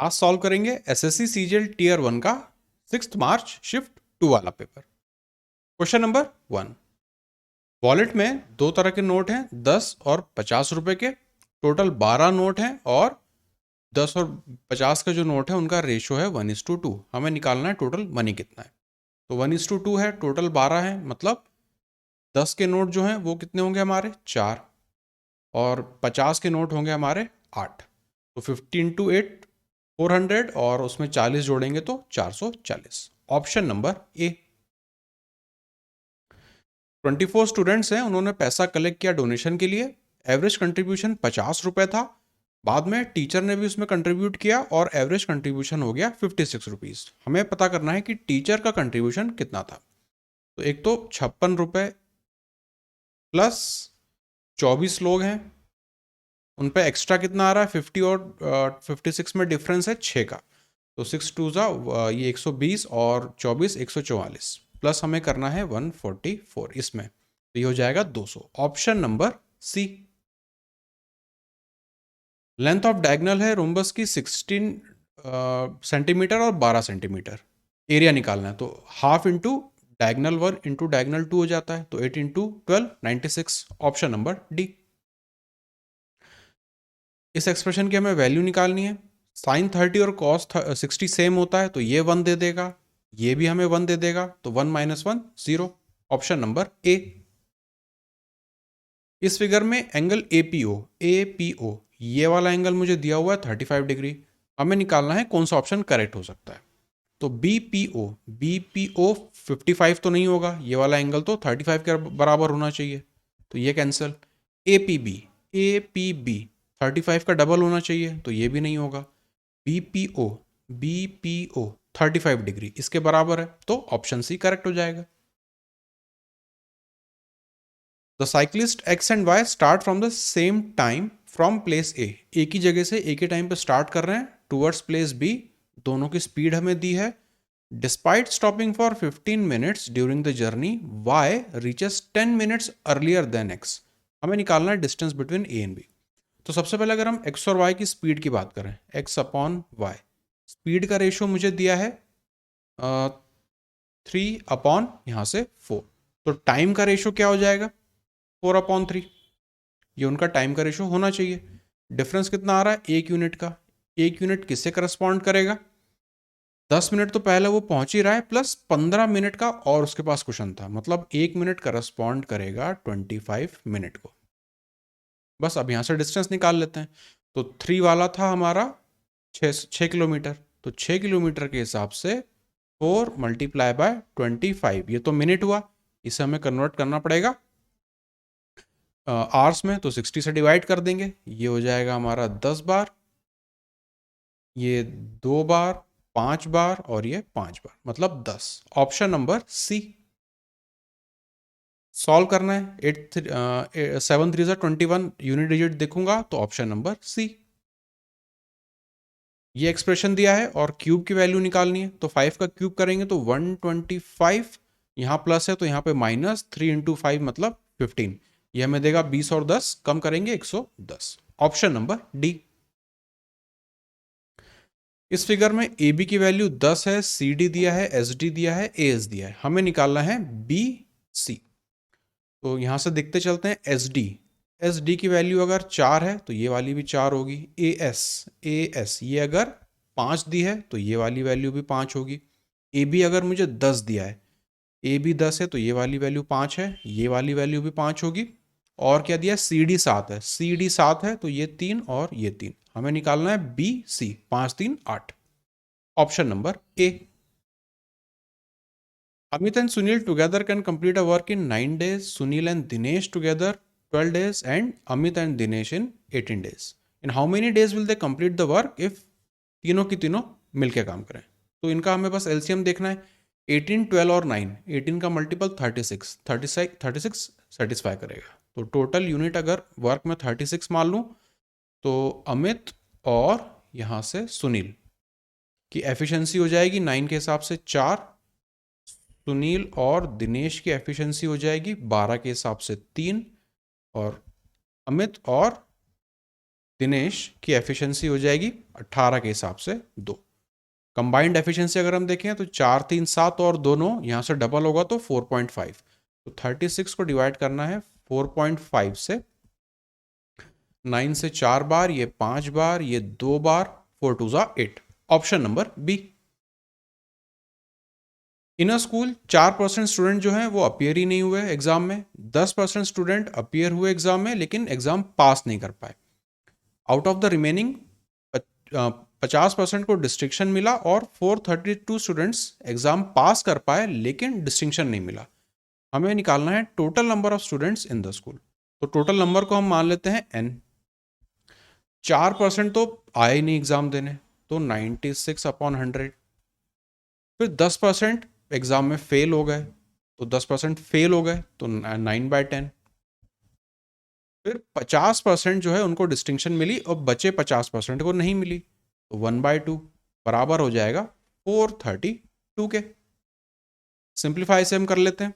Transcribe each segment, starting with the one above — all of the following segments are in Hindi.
आज सॉल्व करेंगे एसएससी सीजीएल टीयर 1 का 6 मार्च शिफ्ट 2 वाला पेपर। Question number 1। वॉलेट में दो तरह के नोट हैं, 10 और 50 रुपए के। टोटल 12 नोट हैं और 10 और 50 का जो नोट है उनका रेशो है 1:2। हमें निकालना है टोटल मनी कितना है। तो 1:2 है, टोटल 12 है, मतलब 10 के नोट जो हैं वो कितने होंगे हमारे 4 और 50 के नोट होंगे हमारे 8। तो 50 × 8 400 और उसमें 40 जोड़ेंगे तो 440। ऑप्शन नंबर ए। 24 स्टूडेंट्स हैं, उन्होंने पैसा कलेक्ट किया डोनेशन के लिए। एवरेज कंट्रीब्यूशन 50 रुपये था। बाद में टीचर ने भी उसमें कंट्रीब्यूट किया और एवरेज कंट्रीब्यूशन हो गया 56 रुपीज़। हमें पता करना है कि टीचर का कंट्रीब्यूशन कितना था। तो एक तो 56 रुपये प्लस 24 लोग हैं, उन पे एक्स्ट्रा कितना आ रहा है 50 और 56 में डिफरेंस है 6 का। तो 6 2 ये 120 और 24 144 प्लस हमें करना है 144 इसमें, तो ये हो जाएगा 200। Option number C. Length of diagonal है रोम्बस की 16 सेंटीमीटर और 12 सेंटीमीटर। एरिया निकालना है तो half into diagonal 1 into diagonal 2 हो जाता है, तो 8 इंटू 12 96। Option number D. इस एक्सप्रेशन की हमें वैल्यू निकालनी है। साइन 30 और कॉस 60 सेम होता है, तो ये 1 दे देगा, ये भी हमें 1 दे देगा, तो 1 - 1 0। ऑप्शन नंबर ए। इस फिगर में एंगल एपीओ ये वाला एंगल मुझे दिया हुआ है 35 डिग्री। हमें निकालना है कौन सा ऑप्शन करेक्ट हो सकता है। तो बीपीओ 55 तो नहीं होगा, ये वाला एंगल तो 35 के बराबर होना चाहिए, तो ये कैंसिल। एपीबी 35 का डबल होना चाहिए, तो ये भी नहीं होगा। बीपीओ 35 डिग्री इसके बराबर है, तो ऑप्शन सी करेक्ट हो जाएगा। The cyclist X and Y start from the same time from place A. एक ही जगह से एक ही टाइम पे स्टार्ट कर रहे हैं टूवर्ड्स प्लेस बी। दोनों की स्पीड हमें दी है। Despite stopping for 15 minutes during the journey, Y reaches 10 minutes earlier than X. हमें निकालना है distance between A and B. तो सबसे पहले अगर हम एक्स और वाई की स्पीड की बात करें, एक्स अपॉन वाई, स्पीड का रेशियो मुझे दिया है 3 अपॉन यहाँ से 4। तो टाइम का रेशियो क्या हो जाएगा 4/3। ये उनका टाइम का रेशियो होना चाहिए। डिफरेंस कितना आ रहा है 1 यूनिट का। 1 यूनिट किससे करस्पॉन्ड करेगा, 10 मिनट तो पहले वो पहुंच ही रहा है, प्लस 15 मिनट का और उसके पास क्वेश्चन था, मतलब 1 मिनट करस्पॉन्ड करेगा 25 मिनट को। बस अब यहाँ से डिस्टेंस निकाल लेते हैं। तो 3 वाला था हमारा 6 किलोमीटर, तो 6 किलोमीटर के हिसाब से 4 × 25, ये तो मिनट हुआ, इसे हमें कन्वर्ट करना पड़ेगा आवर्स में, तो 60 से डिवाइड कर देंगे, ये हो जाएगा हमारा 10 बार, ये 2 बार, 5 बार और ये 5 बार, मतलब 10। ऑप्शन नंबर सी। सॉल्व करना है 7 3 21 यूनिट डिजिट देखूंगा, तो ऑप्शन नंबर सी। ये एक्सप्रेशन दिया है और क्यूब की वैल्यू निकालनी है, तो 5 का क्यूब करेंगे तो 125, यहाँ प्लस है तो यहाँ पे माइनस, 3 × 5 मतलब 15, ये हमें देगा 20 और 10 कम करेंगे 110। Option number D. इस फिगर में ए बी की वैल्यू 10 है, सी डी दिया है, एस डी दिया है, ए एस दिया है, हमें निकालना है बी सी। तो यहां से देखते चलते हैं एस डी की वैल्यू अगर 4 है तो ये वाली भी 4 होगी। ए एस ये अगर 5 दी है तो ये वाली वैल्यू भी 5 होगी। ए बी अगर मुझे 10 दिया है, ए बी 10 है तो ये वाली वैल्यू 5 है, ये वाली वैल्यू भी 5 होगी। और क्या दिया है सी डी 7 है, सी डी 7 है तो ये 3 और ये 3, हमें निकालना है B C, 5 3 8। Option number A. Amit and Sunil together can complete a work in 9 days. Sunil and Dinesh together 12 days and Amit and Dinesh in 18 days. In how many days will they complete the work if तीनों की तीनों मिलके काम करें। तो इनका हमें बस एलसीएम देखना है। 18 12 और 9, 18 का मल्टीपल 36 सेटिस्फाई करेगा। तो टोटल यूनिट अगर वर्क में 36 मान लूँ, तो अमित और यहाँ से सुनील की एफिशिएंसी हो जाएगी 9 के हिसाब से 4, सुनील और दिनेश की एफिशिएंसी हो जाएगी 12 के हिसाब से 3, और अमित और दिनेश की एफिशिएंसी हो जाएगी 18 के हिसाब से 2। कंबाइंड एफिशिएंसी अगर हम देखें तो 4 3 7 और दोनों यहाँ से डबल होगा तो 4.5। तो 36 को डिवाइड करना है 4.5 से, 9 से 4 बार, ये 5 बार, ये 2 बार, 4 2 जा 8। Option number B. In a school 4% student जो हैं वो अपीयर ही नहीं हुए एग्जाम में, 10% स्टूडेंट अपीयर हुए एग्जाम में लेकिन एग्जाम पास नहीं कर पाए। आउट ऑफ द रिमेनिंग 50% को डिस्टिंक्शन मिला और 432 स्टूडेंट्स एग्जाम पास कर पाए लेकिन डिस्टिंक्शन नहीं मिला। हमें निकालना है total number of students in the school. तो टोटल नंबर को हम मान लेते हैं n। 4% तो आए ही नहीं एग्जाम देने, तो 96/100। फिर 10% एग्जाम में फेल हो गए, तो 10% फेल हो गए तो 9/10। फिर 50% जो है उनको डिस्टिंक्शन मिली और बचे 50% को नहीं मिली, तो 1/2 बराबर हो जाएगा 432 के। सिंप्लीफाई से हम कर लेते हैं,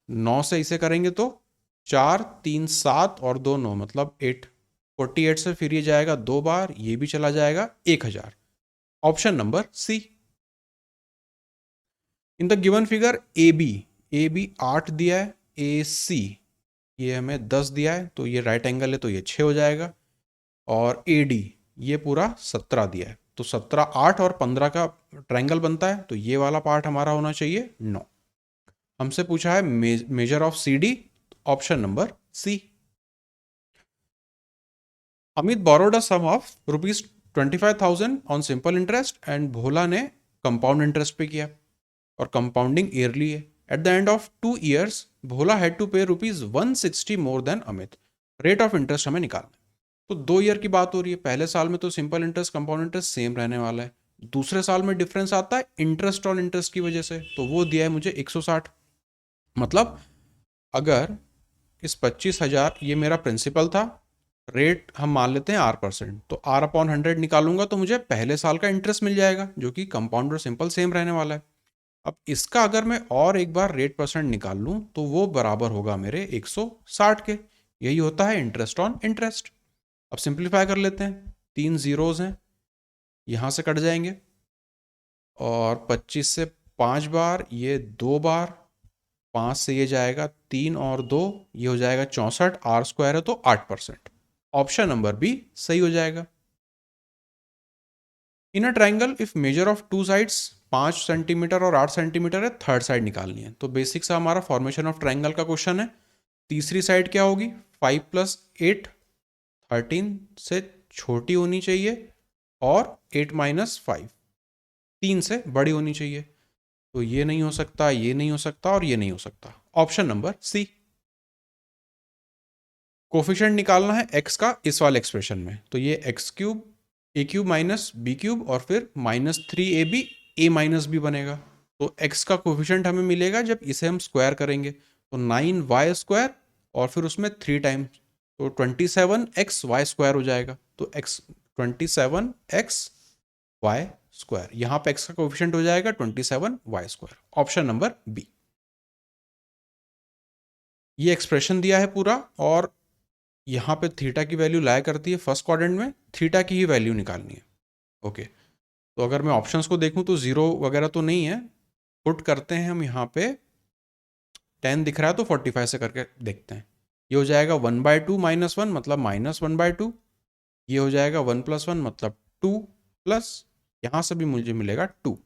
9 से इसे करेंगे तो 4 3 7 और 2 9 मतलब 8। 48 से फिर ये जाएगा 2 बार, ये भी चला जाएगा 1000। Option number C. In the given figure A B 8 दिया है, ए सी ये हमें 10 दिया है, तो ये राइट एंगल है तो ये 6 हो जाएगा, और ए डी ये पूरा 17 दिया है, तो 17 8 और 15 का ट्रायंगल बनता है, तो ये वाला पार्ट हमारा होना चाहिए 9। हमसे पूछा है measure of C D, option number C. Amit borrowed a sum of ₹25,000 on simple interest and Bhola ने कंपाउंड इंटरेस्ट पे किया और कंपाउंडिंग ईयरली है। At the end of 2 years Bhola had to pay ₹160 more than Amit. Rate of interest हमें निकालना है। तो 2 ईयर की बात हो रही है, पहले साल में तो simple interest compound interest same रहने वाला है, दूसरे साल में डिफरेंस आता है इंटरेस्ट ऑन इंटरेस्ट की वजह से, तो वो दिया है मुझे 160। मतलब अगर इस 25,000 ये मेरा प्रिंसिपल था, रेट हम मान लेते हैं R%, तो R/100 निकालूंगा तो मुझे पहले साल का इंटरेस्ट मिल जाएगा जो कि कंपाउंड और सिंपल सेम रहने वाला है। अब इसका अगर मैं और एक बार रेट परसेंट निकाल लूं तो वो बराबर होगा मेरे 160 के। यही होता है इंटरेस्ट ऑन इंटरेस्ट। अब सिंप्लीफाई कर लेते हैं, 3 जीरोज हैं, यहां से कट जाएंगे, और 25 से 5 बार, ये 2 बार, 5 से ये जाएगा 3 और 2, ये हो जाएगा 64, R² है तो 8%। ऑप्शन नंबर बी सही हो जाएगा। In a triangle if measure of 2 sides 5 centimetre और 8 सेंटीमीटर है, थर्ड साइड निकालनी है। तो बेसिक सा हमारा फॉर्मेशन ऑफ ट्राइंगल का क्वेश्चन है। तीसरी साइड क्या होगी, 5 + 8 13 से छोटी होनी चाहिए, और 8 - 5 3 से बड़ी होनी चाहिए। तो ये नहीं हो सकता, ये नहीं हो सकता, और ये नहीं हो सकता। ऑप्शन नंबर सी। कोफिशिएंट निकालना है x का इस वाले एक्सप्रेशन में, तो ये x³ a³ - b³ और फिर -3ab a - b बनेगा। तो x का कोफिशिएंट हमें मिलेगा जब इसे हम स्क्वायर करेंगे, तो 9y² और फिर उसमें 3 टाइम्स, तो 27xy² हो जाएगा। तो x 27xy², यहाँ पे x का कोफिशिएंट हो जाएगा 27y²। Option number B. ये एक्सप्रेशन दिया है पूरा, और यहाँ पे थीटा की वैल्यू लाया करती है फर्स्ट क्वाड्रेंट में, थीटा की ही वैल्यू निकालनी है। ओके, तो अगर मैं ऑप्शंस को देखूं तो 0 वगैरह तो नहीं है, पुट करते हैं हम यहाँ पे, 10 दिख रहा है तो 45 से करके देखते हैं। ये हो जाएगा 1/2 - 1 मतलब -1/2, ये हो जाएगा 1 + 1 मतलब 2, प्लस यहाँ से भी मुझे मिलेगा 2,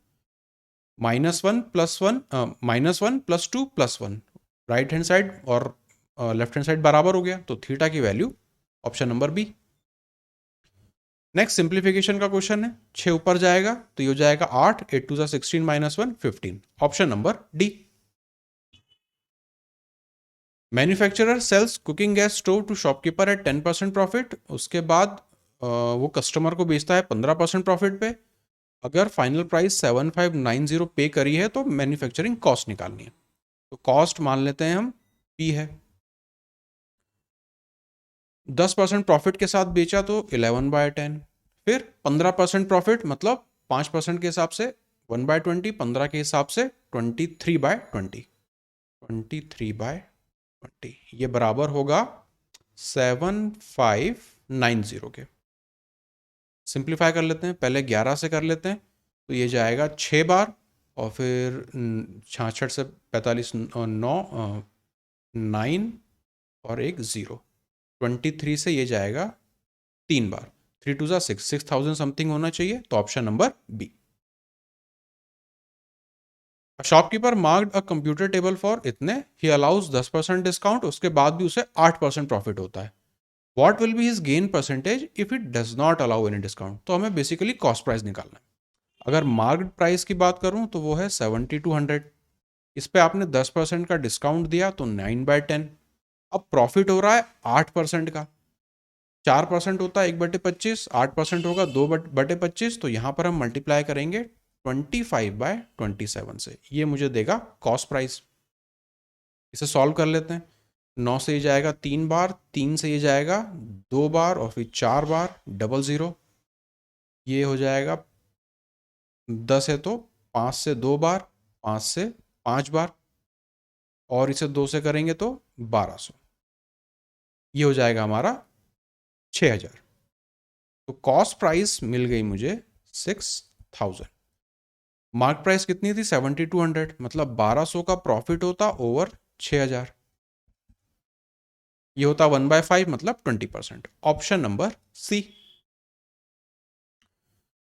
-1 + 1 -1 + 2 + 1, राइट हैंड साइड और लेफ्ट हैंड साइड बराबर हो गया, तो थीटा की value option number B. Next simplification का क्वेश्चन है, 6 ऊपर जाएगा तो ये हो जाएगा 8, 8 2 16 - 1 15। Option number D. Manufacturer sells cooking gas stove to shopkeeper at 10% profit, उसके बाद वो कस्टमर को बेचता है 15% प्रॉफिट पे। अगर फाइनल प्राइस 7590 पे करी है तो मैन्युफैक्चरिंग कॉस्ट निकालनी है। तो कॉस्ट मान लेते हैं हम पी है, 10% प्रॉफिट के साथ बेचा तो 11/10, फिर 15% प्रॉफिट मतलब 5% के हिसाब से 1/20, 15 के हिसाब से 23/20, 23/20, ये बराबर होगा 7590 के। सिंप्लीफाई कर लेते हैं, पहले 11 से कर लेते हैं, तो ये जाएगा 6 बार और फिर 66 से 45 9 9 और एक 0, 23 से ये जाएगा 3 बार, 3 2 6, 6000 समथिंग होना चाहिए, तो option number B. Shopkeeper marked a computer table for इतने, ही अलाउज 10% डिस्काउंट, उसके बाद भी उसे 8% प्रॉफिट होता है। What will be his gain percentage if it does not allow any discount? तो हमें बेसिकली कॉस्ट प्राइस निकालना है। अगर मार्क्ड प्राइस की बात करूं तो वो है 7200, इस पे आपने 10% का डिस्काउंट दिया तो 9/10। अब प्रॉफिट हो रहा है 8% का, 4% होता है 1/25, 8% होगा 2/25, तो यहाँ पर हम मल्टीप्लाई करेंगे 25/27 से, ये मुझे देगा कॉस्ट प्राइस। इसे सॉल्व कर लेते हैं, 9 से ये जाएगा 3 बार, 3 से ये जाएगा 2 बार और फिर 4 बार, 00, ये हो जाएगा 10 है तो 5 से 2 बार, 5 से 5 बार, और इसे 2 से करेंगे तो 1200, ये हो जाएगा हमारा 6000। तो कॉस्ट प्राइस मिल गई मुझे 6000। मार्क प्राइस कितनी थी 7200, मतलब 1200 का प्रॉफिट होता ओवर 6000, ये होता 1/5 मतलब 20%। ऑप्शन नंबर सी।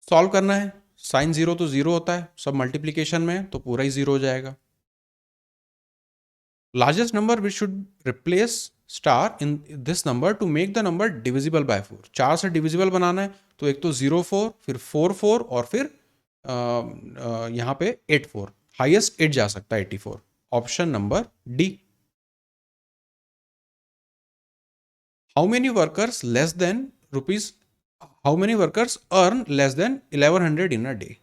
सॉल्व करना है, साइन 0 तो 0 होता है, सब मल्टीप्लीकेशन में तो पूरा ही 0 हो जाएगा। Largest number which should replace star in this number two make the number divisible by 4, 4 से डिविजिबल बनाना है, तो एक तो 04, फिर 44 और फिर यहाँ पे 84, हाईएस्ट 8 जा सकता है 84, option number D. How many workers less than rupees, how many workers earn less than 1100 in a day?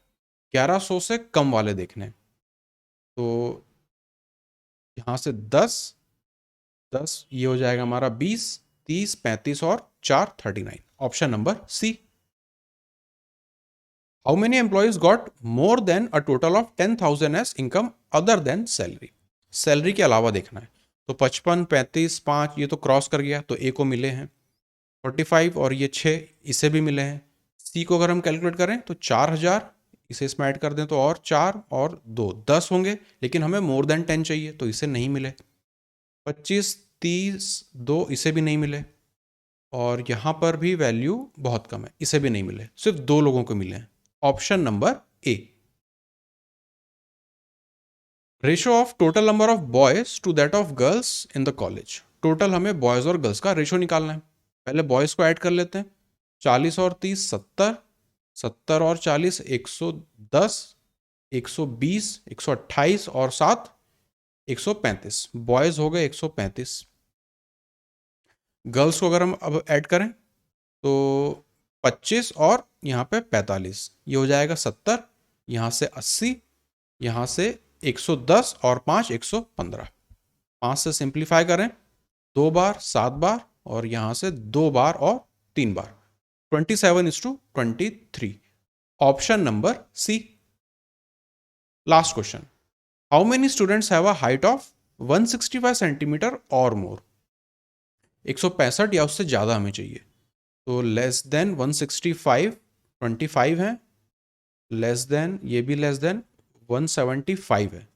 1100 से कम वाले देखने, तो यहाँ से 10 10, ये हो जाएगा हमारा 20, 30, 35 और 4 39, option number C. How many employees got more than a total of 10,000 as income other than salary? Salary के अलावा देखना है, तो 55, 35, 5 ये तो क्रॉस कर गया तो ए को मिले हैं, 45 और ये 6 इसे भी मिले हैं। सी को अगर हम कैलकुलेट करें तो 4000, इसे इसमें ऐड कर दें तो और 4 और 2 10 होंगे, लेकिन हमें मोर देन 10 चाहिए तो इसे नहीं मिले। 25, 30, 2 इसे भी नहीं मिले, और यहाँ पर भी वैल्यू बहुत कम है, इसे भी नहीं मिले, सिर्फ 2 लोगों को मिले हैं, option number A. Ratio of total number of boys to that of girls in the college, total हमें बॉयज और गर्ल्स का रेशो निकालना है। पहले बॉयज को ऐड कर लेते हैं, 40 और 30 70, 70 और 40 110, 120, 128 और 7 135, बॉयज हो गए 135। गर्ल्स को अगर हम अब ऐड करें तो 25 और यहाँ पे 45, ये हो जाएगा 70, यहाँ से 80, यहाँ से 110 और 5 115, 5 से सिंप्लीफाई करें 2 बार 7 बार और यहाँ से 2 बार और 3 बार, 27:23, option number C. Last question, how many students have a height of 165 centimetre और मोर? 165 या उससे ज़्यादा हमें चाहिए, तो लेस देन 165 25 है, लेस देन ये भी लेस देन 175 है,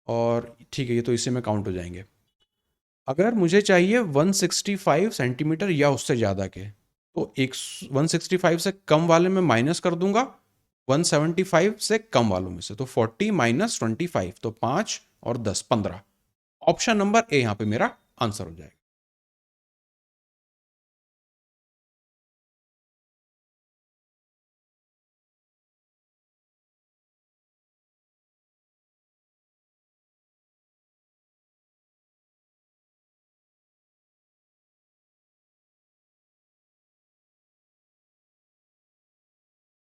और ठीक है ये तो इसी में काउंट हो जाएंगे। अगर मुझे चाहिए 165 सेंटीमीटर या उससे ज़्यादा के, तो 165 से कम वाले में माइनस कर दूंगा 175 से कम वालों में से, तो 40 - 25, तो 5 और 10 15, ऑप्शन नंबर ए यहाँ पे मेरा आंसर हो जाएगा।